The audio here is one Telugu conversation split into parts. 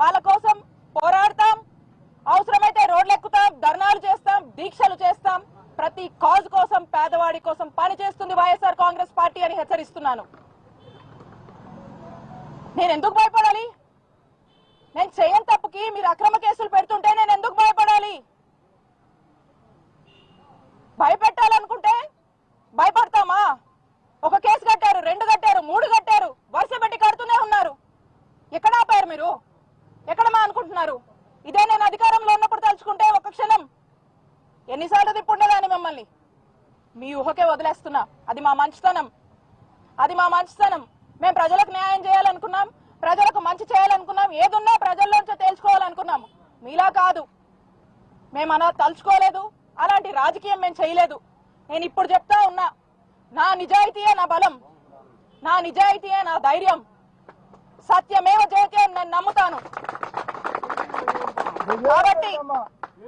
వాళ్ళ కోసం పోరాడతాం, అవసరమైతే రోడ్లు ఎక్కుతాం, ధర్నాలు చేస్తాం, దీక్షలు చేస్తాం. ప్రతి కాజ్ కోసం, పేదవాడి కోసం పని చేస్తుంది వైఎస్ఆర్ కాంగ్రెస్ పార్టీ అని హెచ్చరిస్తున్నాను. నేను ఎందుకు భయపడాలి? నేను చేయని తప్పుకి మీరు అక్రమ కేసులు పెడుతుంటే నేను ఎందుకు భయపడాలి? భయపెట్టాలనుకుంటే భయపడతామా? ఒక కేసు కట్టారు, 2 కట్టారు, 3 కట్టారు, వరుస పెట్టి కడుతూనే ఉన్నారు. ఎక్కడ ఆపారు మీరు? ఎక్కడ మా అనుకుంటున్నారు? ఇదే నేను అధికారంలో ఉన్నప్పుడు తలుచుకుంటే ఒక క్షణం ఎన్నిసార్లు తిప్పుండేదాన్ని మిమ్మల్ని. మీ ఊహకే వదిలేస్తున్నా. అది మా మంచితనం, అది మా మంచితనం. మేము ప్రజలకు న్యాయం చేయాలనుకున్నాం, ప్రజలకు మంచి చేయాలనుకున్నాం, ఏదున్నా ప్రజల్లోంచే తేల్చుకోవాలనుకున్నాం. మీలా కాదు, మేము అలా తలుచుకోలేదు, అలాంటి రాజకీయం మేము చేయలేదు. నేను ఇప్పుడు చెప్తా ఉన్నా, నా నిజాయితీయే నా బలం, నా నిజాయితీయే నా ధైర్యం. సత్యమేవ జయతే అని నేను నమ్ముతాను.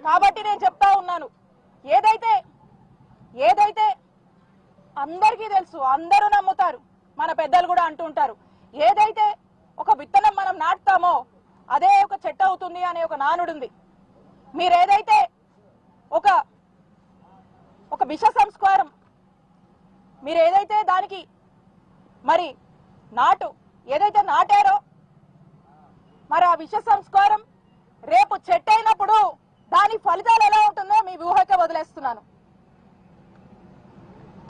కాబట్టి నేను చెప్తా ఉన్నాను, ఏదైతే అందరికీ తెలుసు, అందరూ నమ్ముతారు, మన పెద్దలు కూడా అంటూ ఉంటారు, ఏదైతే ఒక విత్తనం మనం నాటుతామో అదే ఒక చెట్టు అవుతుంది అనే ఒక నానుడు ఉంది. మీరేదైతే ఒక విష సంస్కారం, మీరేదైతే దానికి మరి ఏదైతే నాటారో, మరి ఆ విష సంస్కారం రేపు చెట్టు అయినప్పుడు దాని ఫలితాలు ఎలా ఉంటుందో మీ ఊహకే వదిలేస్తున్నాను.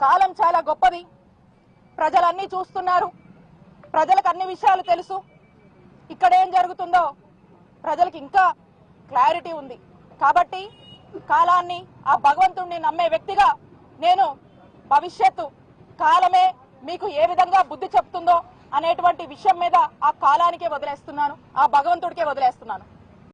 కాలం చాలా గొప్పది, ప్రజలన్నీ చూస్తున్నారు, ప్రజలకు అన్ని విషయాలు తెలుసు. ఇక్కడ ఏం జరుగుతుందో ప్రజలకు ఇంకా క్లారిటీ ఉంది. కాబట్టి కాలాన్ని, ఆ భగవంతుడిని నమ్మే వ్యక్తిగా నేను భవిష్యత్తు కాలమే మీకు ఏ విధంగా బుద్ధి చెప్తుందో అనేటువంటి విషయం మీద ఆ కాలానికే వదిలేస్తున్నాను, ఆ భగవంతుడికే వదిలేస్తున్నాను.